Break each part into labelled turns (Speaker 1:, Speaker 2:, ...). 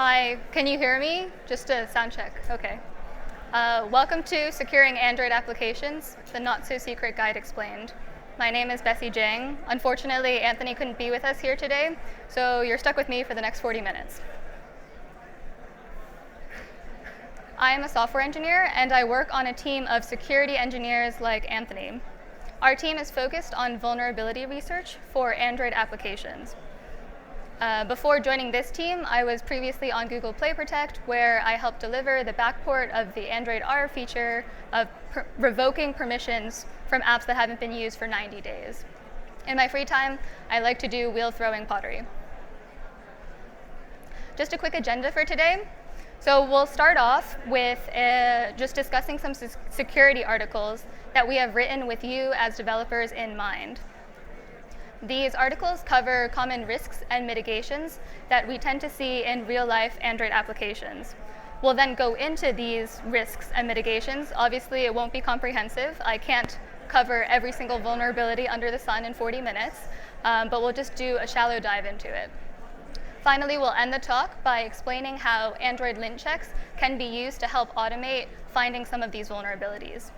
Speaker 1: Hi, can you hear me? Just a sound check. Okay. Welcome to Securing Android Applications, the not-so-secret guide explained. My name is Bessie Jiang. Unfortunately, Anthony couldn't be with us here today, so you're stuck with me for the next 40 minutes. I am a software engineer, and I work on a team of security engineers like Anthony. Our team is focused on vulnerability research for Android applications. Before joining this team, I was previously on Google Play Protect, where I helped deliver the backport of the Android R feature of revoking permissions from apps that haven't been used for 90 days. In my free time, I like to do wheel-throwing pottery. Just a quick agenda for today. So we'll start off with just discussing some security articles that we have written with you as developers in mind. These articles cover common risks and mitigations that we tend to see in real-life Android applications. We'll then go into these risks and mitigations. Obviously, it won't be comprehensive. I can't cover every single vulnerability under the sun in 40 minutes, but we'll just do a shallow dive into it. Finally, we'll end the talk by explaining how Android lint checks can be used to help automate finding some of these vulnerabilities.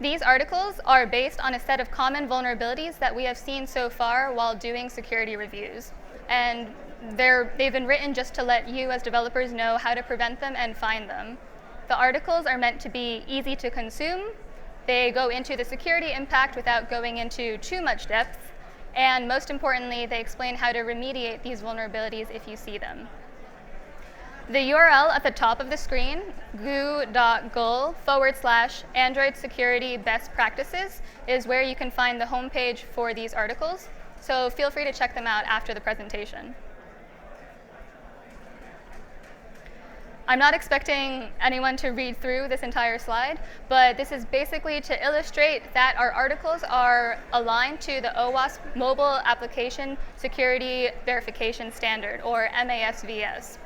Speaker 1: These articles are based on a set of common vulnerabilities that we have seen so far while doing security reviews. And they've been written just to let you as developers know how to prevent them and find them. The articles are meant to be easy to consume. They go into the security impact without going into too much depth. And most importantly, they explain how to remediate these vulnerabilities if you see them. The URL at the top of the screen, goo.gul/Android Security Best Practices, is where you can find the homepage for these articles. So feel free to check them out after the presentation. I'm not expecting anyone to read through this entire slide, but this is basically to illustrate that our articles are aligned to the OWASP Mobile Application Security Verification Standard, or MASVS.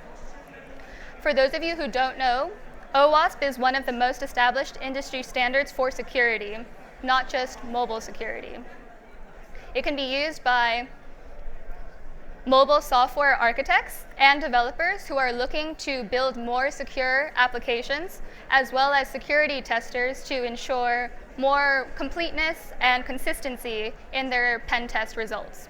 Speaker 1: For those of you who don't know, OWASP is one of the most established industry standards for security, not just mobile security. It can be used by mobile software architects and developers who are looking to build more secure applications, as well as security testers to ensure more completeness and consistency in their pen test results.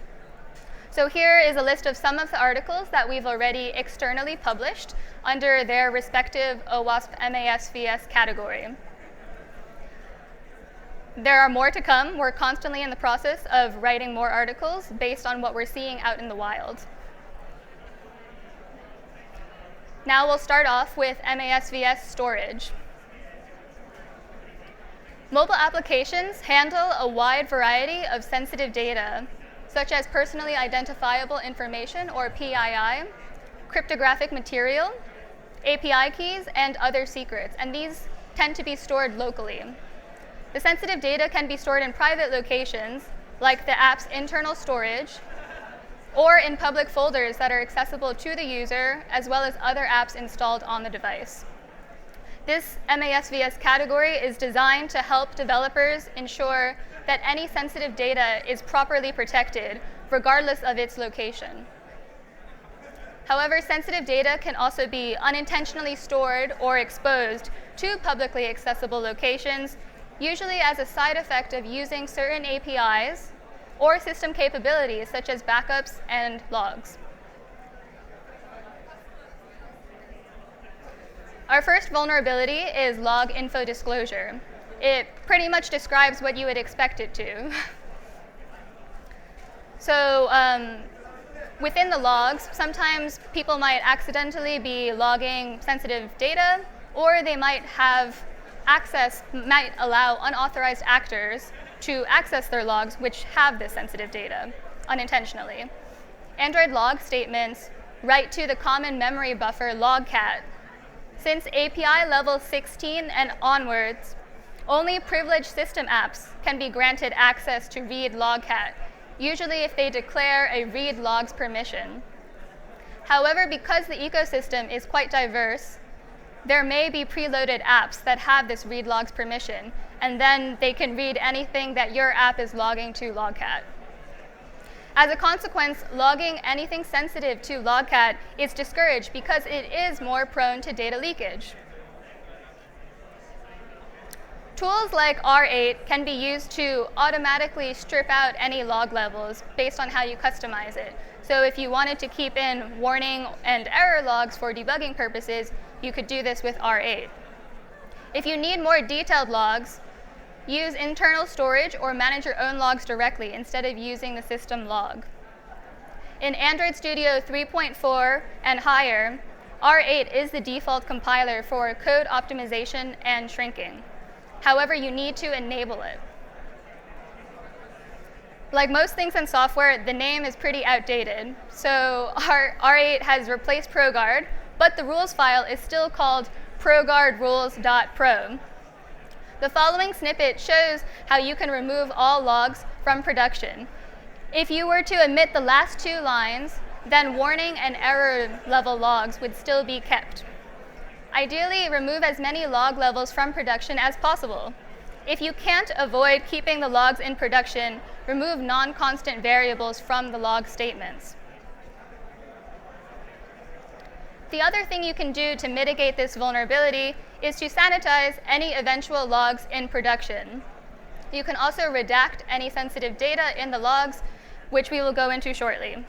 Speaker 1: So here is a list of some of the articles that we've already externally published under their respective OWASP MASVS category. There are more to come. We're constantly in the process of writing more articles based on what we're seeing out in the wild. Now we'll start off with MASVS storage. Mobile applications handle a wide variety of sensitive data, such as personally identifiable information, or PII, cryptographic material, API keys, and other secrets, and these tend to be stored locally. The sensitive data can be stored in private locations, like the app's internal storage, or in public folders that are accessible to the user, as well as other apps installed on the device. This MASVS category is designed to help developers ensure that any sensitive data is properly protected, regardless of its location. However, sensitive data can also be unintentionally stored or exposed to publicly accessible locations, usually as a side effect of using certain APIs or system capabilities, such as backups and logs. Our first vulnerability is log info disclosure. It pretty much describes what you would expect it to. So within the logs, sometimes people might accidentally be logging sensitive data, or they might allow unauthorized actors to access their logs which have this sensitive data unintentionally. Android log statements write to the common memory buffer logcat. Since API level 16 and onwards, only privileged system apps can be granted access to read logcat, usually if they declare a read logs permission. However, because the ecosystem is quite diverse, there may be preloaded apps that have this read logs permission, and then they can read anything that your app is logging to logcat. As a consequence, logging anything sensitive to Logcat is discouraged because it is more prone to data leakage. Tools like R8 can be used to automatically strip out any log levels based on how you customize it. So if you wanted to keep in warning and error logs for debugging purposes, you could do this with R8. If you need more detailed logs, use internal storage or manage your own logs directly instead of using the system log. In Android Studio 3.4 and higher, R8 is the default compiler for code optimization and shrinking. However, you need to enable it. Like most things in software, the name is pretty outdated. So R8 has replaced ProGuard, but the rules file is still called proguardrules.pro. The following snippet shows how you can remove all logs from production. If you were to omit the last 2 lines, then warning and error level logs would still be kept. Ideally, remove as many log levels from production as possible. If you can't avoid keeping the logs in production, remove non-constant variables from the log statements. The other thing you can do to mitigate this vulnerability is to sanitize any eventual logs in production. You can also redact any sensitive data in the logs, which we will go into shortly.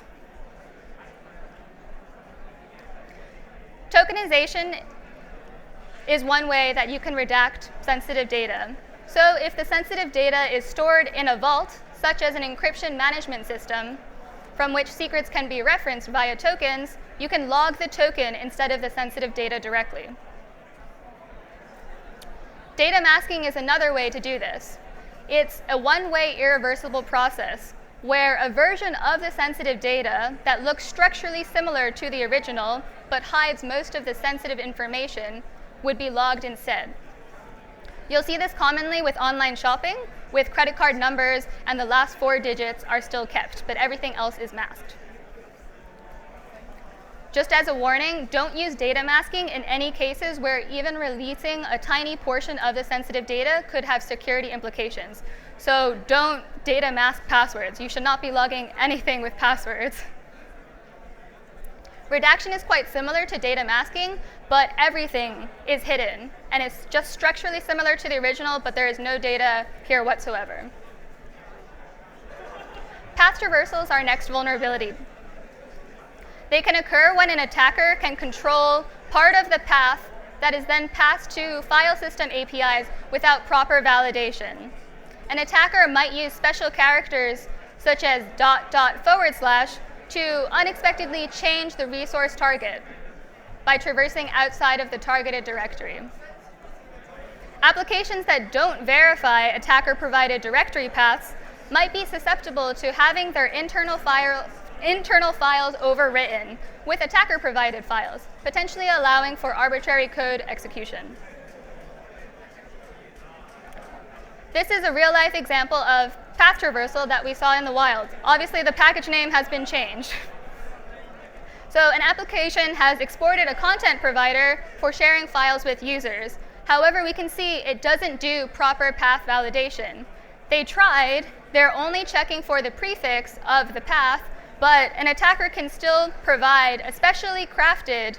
Speaker 1: Tokenization is one way that you can redact sensitive data. So if the sensitive data is stored in a vault, such as an encryption management system, from which secrets can be referenced via tokens, you can log the token instead of the sensitive data directly. Data masking is another way to do this. It's a one-way irreversible process where a version of the sensitive data that looks structurally similar to the original but hides most of the sensitive information would be logged instead. You'll see this commonly with online shopping, with credit card numbers, and the last 4 digits are still kept, but everything else is masked. Just as a warning, don't use data masking in any cases where even releasing a tiny portion of the sensitive data could have security implications. So don't data mask passwords. You should not be logging anything with passwords. Redaction is quite similar to data masking, but everything is hidden, and it's just structurally similar to the original, but there is no data here whatsoever. Path traversals are our next vulnerability. They can occur when an attacker can control part of the path that is then passed to file system APIs without proper validation. An attacker might use special characters such as .. to unexpectedly change the resource target by traversing outside of the targeted directory. Applications that don't verify attacker-provided directory paths might be susceptible to having their internal files overwritten with attacker-provided files, potentially allowing for arbitrary code execution. This is a real-life example of path traversal that we saw in the wild. Obviously, the package name has been changed. So an application has exported a content provider for sharing files with users. However, we can see it doesn't do proper path validation. They tried, they're only checking for the prefix of the path, but an attacker can still provide a specially crafted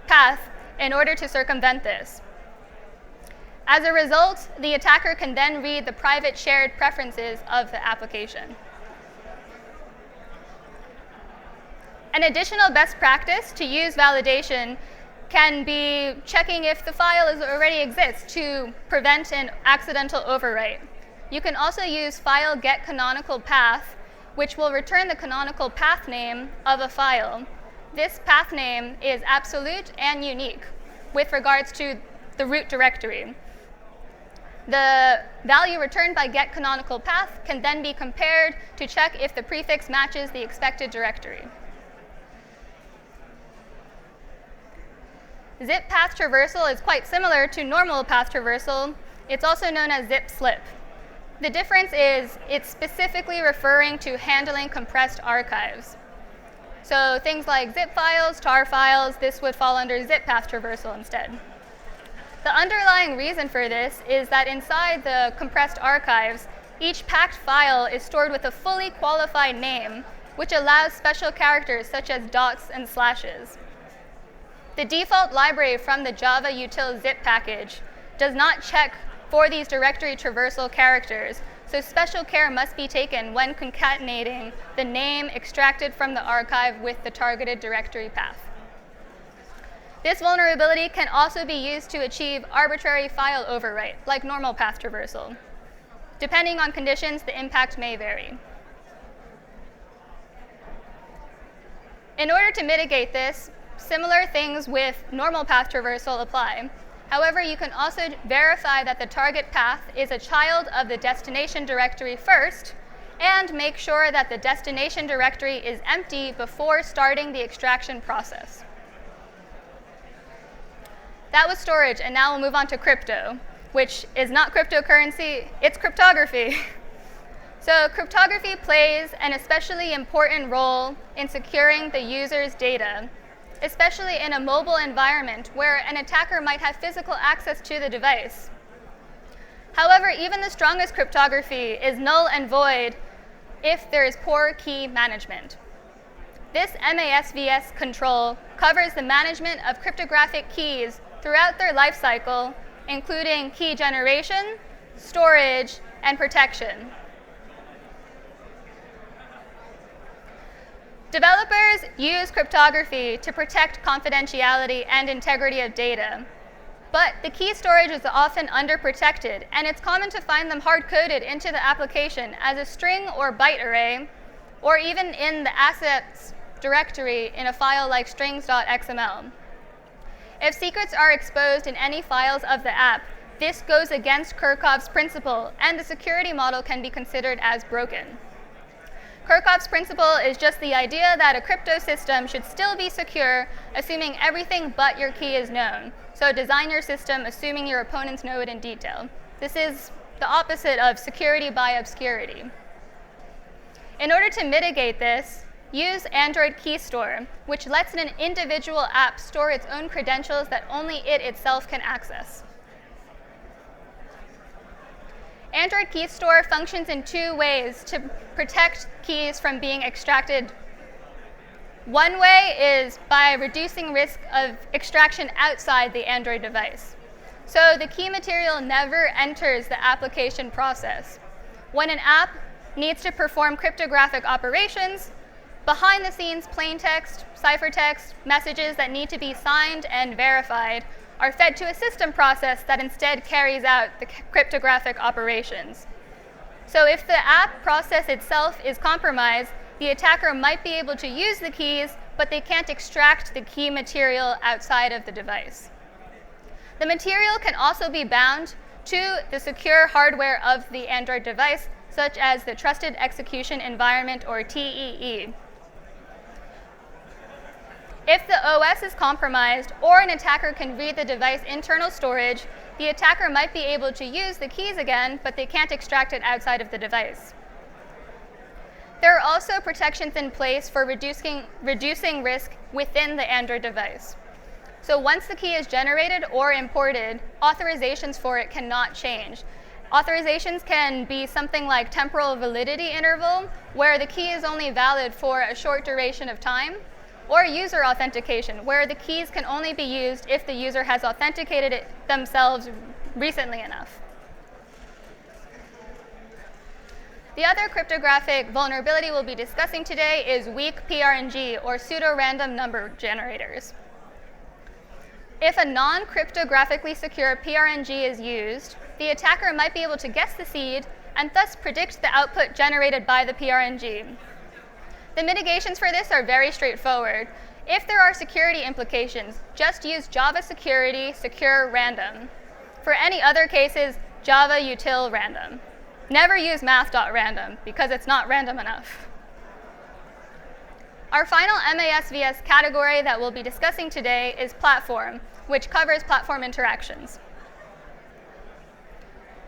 Speaker 1: path in order to circumvent this. As a result, the attacker can then read the private shared preferences of the application. An additional best practice to use validation can be checking if the file already exists to prevent an accidental overwrite. You can also use file get canonical path, which will return the canonical path name of a file. This path name is absolute and unique with regards to the root directory. The value returned by get canonical path can then be compared to check if the prefix matches the expected directory. Zip path traversal is quite similar to normal path traversal. It's also known as zip slip. The difference is it's specifically referring to handling compressed archives. So things like zip files, tar files, this would fall under zip path traversal instead. The underlying reason for this is that inside the compressed archives, each packed file is stored with a fully qualified name which allows special characters such as dots and slashes. The default library from the Java util zip package does not check for these directory traversal characters, so special care must be taken when concatenating the name extracted from the archive with the targeted directory path. This vulnerability can also be used to achieve arbitrary file overwrite, like normal path traversal. Depending on conditions, the impact may vary. In order to mitigate this, similar things with normal path traversal apply. However, you can also verify that the target path is a child of the destination directory first, and make sure that the destination directory is empty before starting the extraction process. That was storage, and now we'll move on to crypto, which is not cryptocurrency, it's cryptography. So cryptography plays an especially important role in securing the user's data, especially in a mobile environment where an attacker might have physical access to the device. However, even the strongest cryptography is null and void if there is poor key management. This MASVS control covers the management of cryptographic keys throughout their life cycle, including key generation, storage, and protection. Developers use cryptography to protect confidentiality and integrity of data, but the key storage is often underprotected, and it's common to find them hard-coded into the application as a string or byte array, or even in the assets directory in a file like strings.xml. If secrets are exposed in any files of the app, this goes against Kirchhoff's principle, and the security model can be considered as broken. Kirchhoff's principle is just the idea that a crypto system should still be secure, assuming everything but your key is known. So design your system assuming your opponents know it in detail. This is the opposite of security by obscurity. In order to mitigate this, use Android Key Store, which lets an individual app store its own credentials that only it itself can access. Android Key Store functions in two ways to protect keys from being extracted. One way is by reducing risk of extraction outside the Android device. So the key material never enters the application process. When an app needs to perform cryptographic operations, behind the scenes plain text, ciphertext, messages that need to be signed and verified are fed to a system process that instead carries out the cryptographic operations. So if the app process itself is compromised, the attacker might be able to use the keys, but they can't extract the key material outside of the device. The material can also be bound to the secure hardware of the Android device, such as the Trusted Execution Environment, or TEE. If the OS is compromised or an attacker can read the device internal storage, the attacker might be able to use the keys again, but they can't extract it outside of the device. There are also protections in place for reducing risk within the Android device. So once the key is generated or imported, authorizations for it cannot change. Authorizations can be something like temporal validity interval, where the key is only valid for a short duration of time, or user authentication, where the keys can only be used if the user has authenticated it themselves recently enough. The other cryptographic vulnerability we'll be discussing today is weak PRNG, or pseudo-random number generators. If a non-cryptographically secure PRNG is used, the attacker might be able to guess the seed and thus predict the output generated by the PRNG. The mitigations for this are very straightforward. If there are security implications, just use Java Security Secure Random. For any other cases, Java Util Random. Never use math.random because it's not random enough. Our final MASVS category that we'll be discussing today is platform, which covers platform interactions.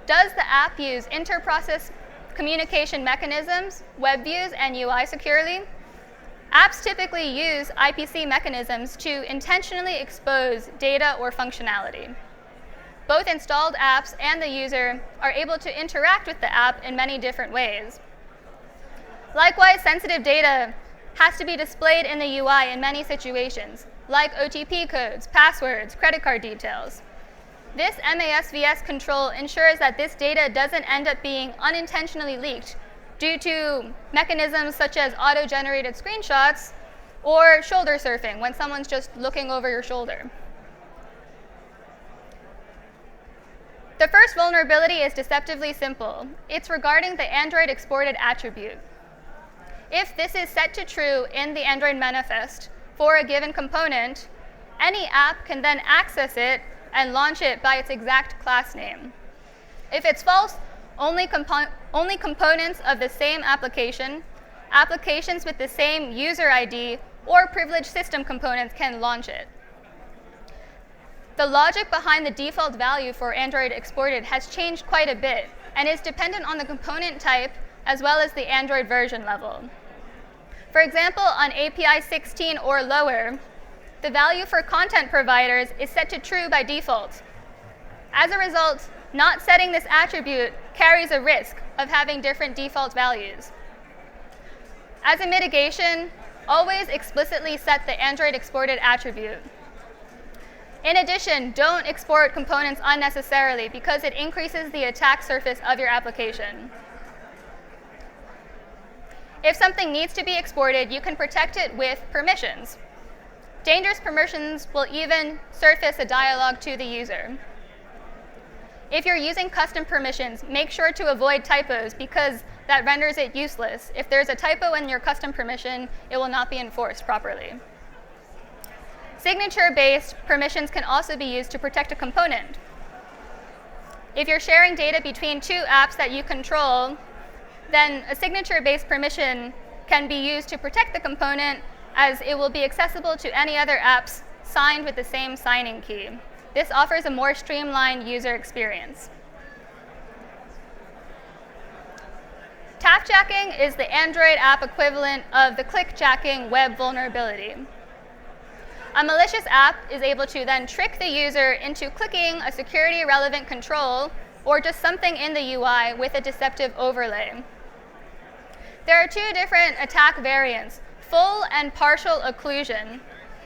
Speaker 1: Does the app use inter-process communication mechanisms, web views, and UI securely? Apps typically use IPC mechanisms to intentionally expose data or functionality. Both installed apps and the user are able to interact with the app in many different ways. Likewise, sensitive data has to be displayed in the UI in many situations, like OTP codes, passwords, credit card details. This MASVS control ensures that this data doesn't end up being unintentionally leaked due to mechanisms such as auto-generated screenshots or shoulder surfing when someone's just looking over your shoulder. The first vulnerability is deceptively simple. It's regarding the Android exported attribute. If this is set to true in the Android manifest for a given component, any app can then access it and launch it by its exact class name. If it's false, only components of the same application, applications with the same user ID, or privileged system components can launch it. The logic behind the default value for Android exported has changed quite a bit and is dependent on the component type as well as the Android version level. For example, on API 16 or lower, the value for content providers is set to true by default. As a result, not setting this attribute carries a risk of having different default values. As a mitigation, always explicitly set the Android exported attribute. In addition, don't export components unnecessarily because it increases the attack surface of your application. If something needs to be exported, you can protect it with permissions. Dangerous permissions will even surface a dialog to the user. If you're using custom permissions, make sure to avoid typos because that renders it useless. If there's a typo in your custom permission, it will not be enforced properly. Signature-based permissions can also be used to protect a component. If you're sharing data between two apps that you control, then a signature-based permission can be used to protect the component as it will be accessible to any other apps signed with the same signing key. This offers a more streamlined user experience. Tap-jacking is the Android app equivalent of the click-jacking web vulnerability. A malicious app is able to then trick the user into clicking a security-relevant control or just something in the UI with a deceptive overlay. There are two different attack variants, full and partial occlusion.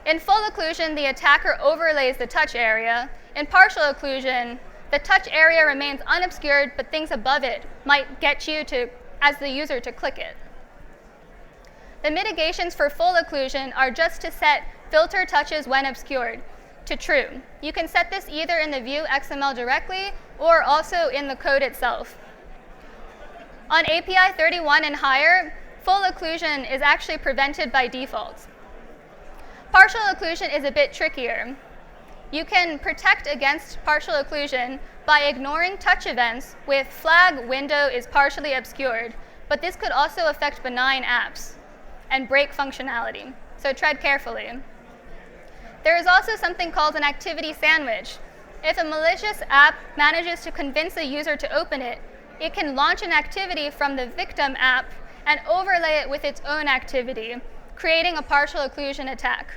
Speaker 1: In full occlusion, the attacker overlays the touch area. In partial occlusion, the touch area remains unobscured, but things above it might get you to, as the user, to click it. The mitigations for full occlusion are just to set filter touches when obscured to true. You can set this either in the view XML directly or also in the code itself. On API 31 and higher, full occlusion is actually prevented by default. Partial occlusion is a bit trickier. You can protect against partial occlusion by ignoring touch events with flag window is partially obscured, but this could also affect benign apps and break functionality, so tread carefully. There is also something called an activity sandwich. If a malicious app manages to convince a user to open it, it can launch an activity from the victim app and overlay it with its own activity, creating a partial occlusion attack.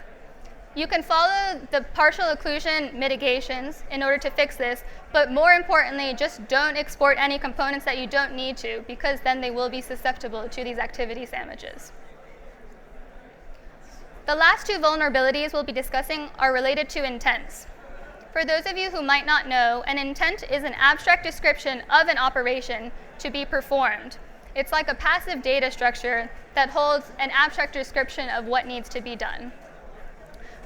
Speaker 1: You can follow the partial occlusion mitigations in order to fix this, but more importantly, just don't export any components that you don't need to, because then they will be susceptible to these activity sandwiches. The last two vulnerabilities we'll be discussing are related to intents. For those of you who might not know, an intent is an abstract description of an operation to be performed. It's like a passive data structure that holds an abstract description of what needs to be done.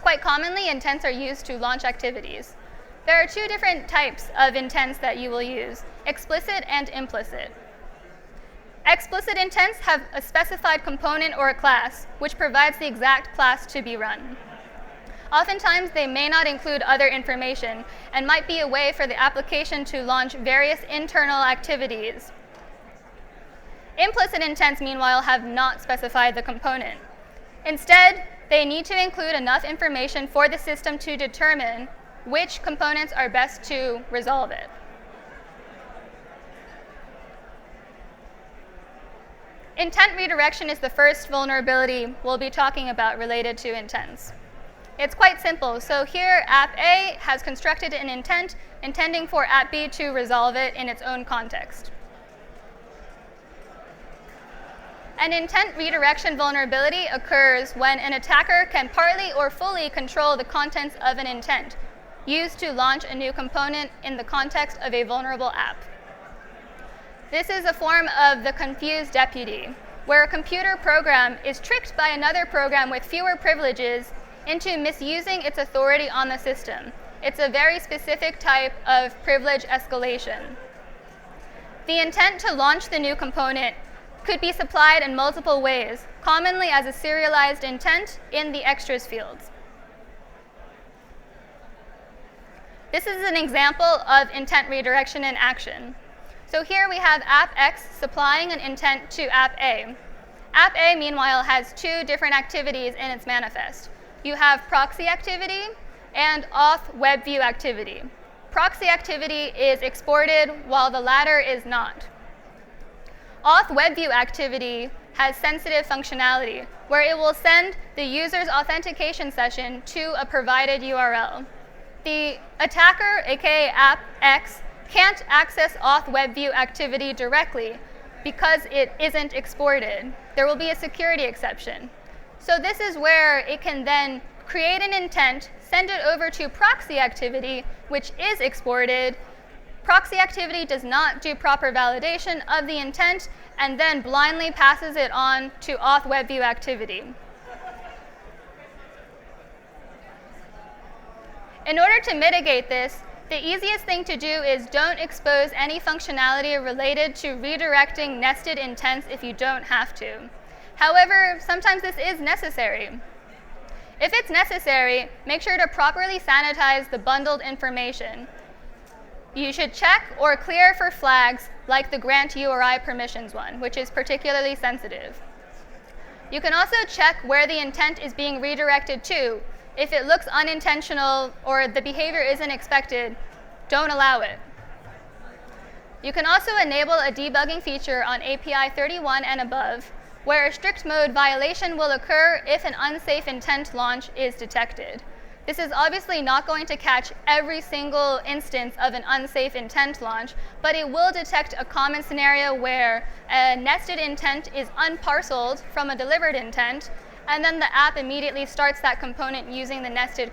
Speaker 1: Quite commonly, intents are used to launch activities. There are two different types of intents that you will use, explicit and implicit. Explicit intents have a specified component or a class, which provides the exact class to be run. Oftentimes, they may not include other information and might be a way for the application to launch various internal activities. Implicit intents, meanwhile, have not specified the component. Instead, they need to include enough information for the system to determine which components are best to resolve it. Intent redirection is the first vulnerability we'll be talking about related to intents. It's quite simple. So here, app A has constructed an intent, intending for app B to resolve it in its own context. An intent redirection vulnerability occurs when an attacker can partly or fully control the contents of an intent used to launch a new component in the context of a vulnerable app. This is a form of the confused deputy, where a computer program is tricked by another program with fewer privileges into misusing its authority on the system. It's a very specific type of privilege escalation. The intent to launch the new component could be supplied in multiple ways, commonly as a serialized intent in the extras fields. This is an example of intent redirection in action. So here we have app X supplying an intent to app A. App A, meanwhile, has two different activities in its manifest. You have proxy activity and auth web view activity. Proxy activity is exported while the latter is not. Auth web view activity has sensitive functionality where it will send the user's authentication session to a provided URL. The attacker, aka app X, can't access auth web view activity directly because it isn't exported. There will be a security exception. So this is where it can then create an intent, send it over to proxy activity, which is exported. Proxy activity does not do proper validation of the intent and then blindly passes it on to auth web view activity. In order to mitigate this, the easiest thing to do is don't expose any functionality related to redirecting nested intents if you don't have to. However, sometimes this is necessary. If it's necessary, make sure to properly sanitize the bundled information. You should check or clear for flags like the grant URI permissions one, which is particularly sensitive. You can also check where the intent is being redirected to. If it looks unintentional or the behavior isn't expected, don't allow it. You can also enable a debugging feature on API 31 and above, where a strict mode violation will occur if an unsafe intent launch is detected. This is obviously not going to catch every single instance of an unsafe intent launch, but it will detect a common scenario where a nested intent is unparceled from a delivered intent, and then the app immediately starts that component using the nested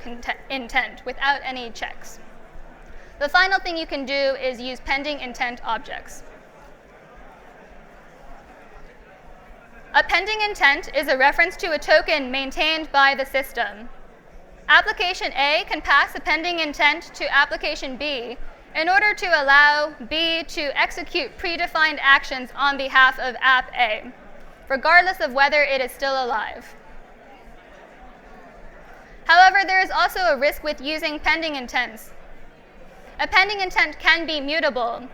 Speaker 1: intent without any checks. The final thing you can do is use pending intent objects. A pending intent is a reference to a token maintained by the system. Application A can pass a pending intent to application B in order to allow B to execute predefined actions on behalf of app A, regardless of whether it is still alive. However, there is also a risk with using pending intents. A pending intent can be mutable.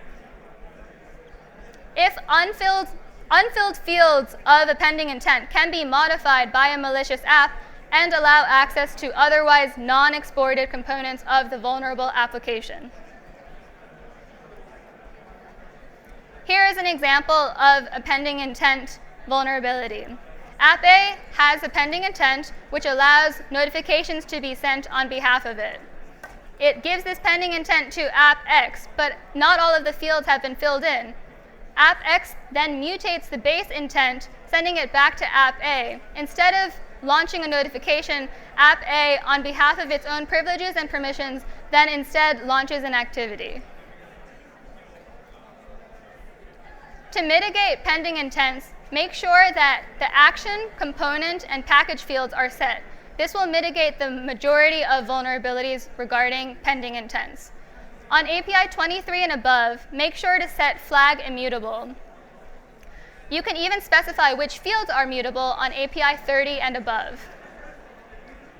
Speaker 1: If unfilled fields of a pending intent can be modified by a malicious app and allow access to otherwise non-exported components of the vulnerable application. Here is an example of a pending intent vulnerability. App A has a pending intent which allows notifications to be sent on behalf of it. It gives this pending intent to app X, but not all of the fields have been filled in. App X then mutates the base intent, sending it back to app A. Instead of launching a notification, app A, on behalf of its own privileges and permissions, then instead launches an activity. To mitigate pending intents, make sure that the action, component, and package fields are set. This will mitigate the majority of vulnerabilities regarding pending intents. On API 23 and above, make sure to set flag immutable. You can even specify which fields are mutable on API 30 and above.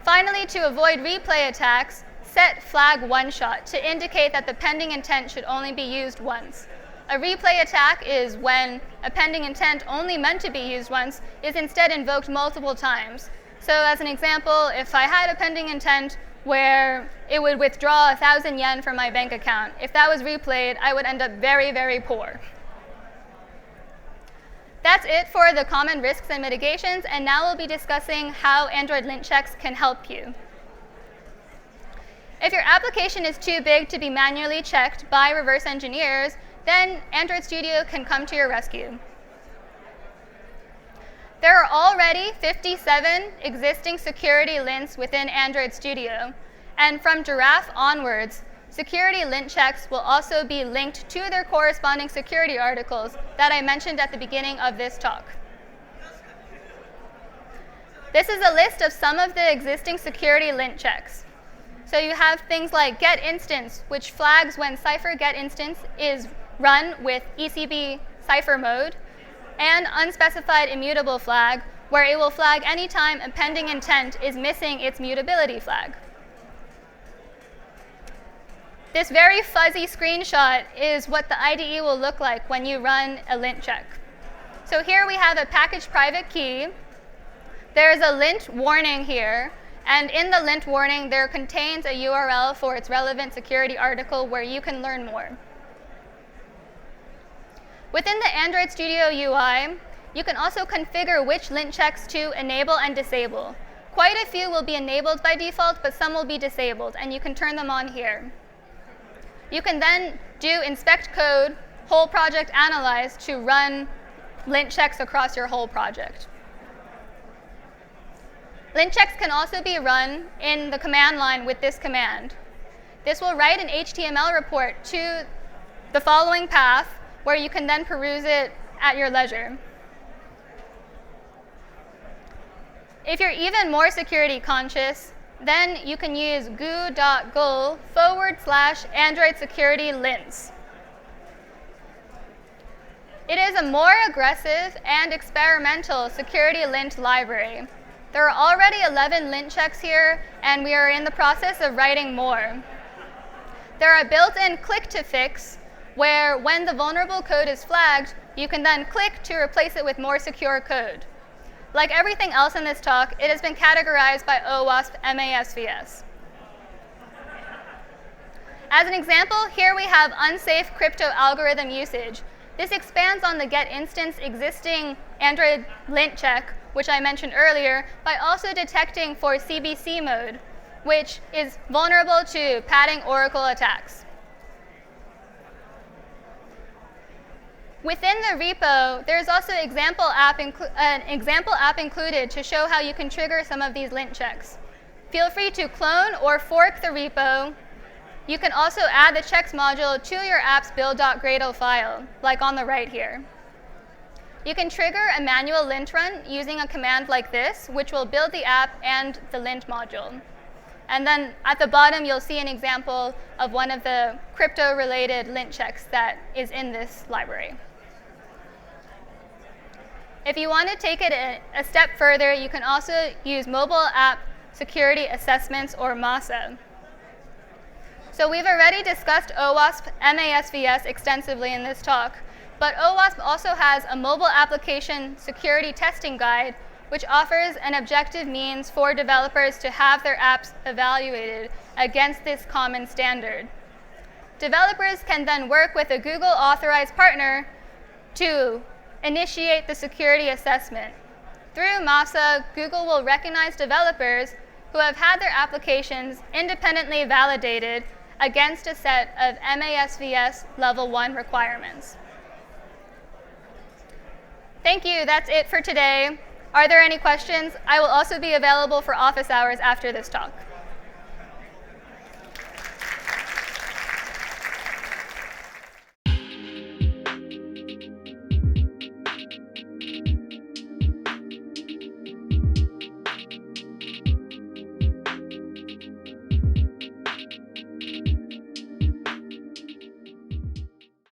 Speaker 1: Finally, to avoid replay attacks, set flag one-shot to indicate that the pending intent should only be used once. A replay attack is when a pending intent only meant to be used once is instead invoked multiple times. So as an example, if I had a pending intent where it would withdraw 1,000 yen from my bank account, if that was replayed, I would end up very, very poor. That's it for the common risks and mitigations, and now we'll be discussing how Android lint checks can help you. If your application is too big to be manually checked by reverse engineers, then Android Studio can come to your rescue. There are already 57 existing security lints within Android Studio, and from Giraffe onwards, security lint checks will also be linked to their corresponding security articles that I mentioned at the beginning of this talk. This is a list of some of the existing security lint checks. So you have things like getInstance, which flags when Cypher getInstance is run with ECB Cypher mode, and unspecified immutable flag, where it will flag anytime a pending intent is missing its mutability flag. This very fuzzy screenshot is what the IDE will look like when you run a lint check. So here we have a package private key. There's a lint warning here, and in the lint warning there contains a URL for its relevant security article where you can learn more. Within the Android Studio UI, you can also configure which lint checks to enable and disable. Quite a few will be enabled by default, but some will be disabled, and you can turn them on here. You can then do inspect code, whole project analyze to run lint checks across your whole project. Lint checks can also be run in the command line with this command. This will write an HTML report to the following path, where you can then peruse it at your leisure. If you're even more security conscious, then you can use goo.gul/Android security lints. It is a more aggressive and experimental security lint library. There are already 11 lint checks here, and we are in the process of writing more. There are built-in click to fix, where when the vulnerable code is flagged, you can then click to replace it with more secure code. Like everything else in this talk, it has been categorized by OWASP MASVS. As an example, here we have unsafe crypto algorithm usage. This expands on the getInstance existing Android lint check, which I mentioned earlier, by also detecting for CBC mode, which is vulnerable to padding oracle attacks. Within the repo, there's also an example app included to show how you can trigger some of these lint checks. Feel free to clone or fork the repo. You can also add the checks module to your app's build.gradle file, like on the right here. You can trigger a manual lint run using a command like this, which will build the app and the lint module. And then at the bottom, you'll see an example of one of the crypto-related lint checks that is in this library. If you want to take it a step further, you can also use mobile app security assessments, or MASA. So we've already discussed OWASP MASVS extensively in this talk, but OWASP also has a mobile application security testing guide, which offers an objective means for developers to have their apps evaluated against this common standard. Developers can then work with a Google authorized partner to initiate the security assessment. Through MASA, Google will recognize developers who have had their applications independently validated against a set of MASVS Level 1 requirements. Thank you, that's it for today. Are there any questions? I will also be available for office hours after this talk.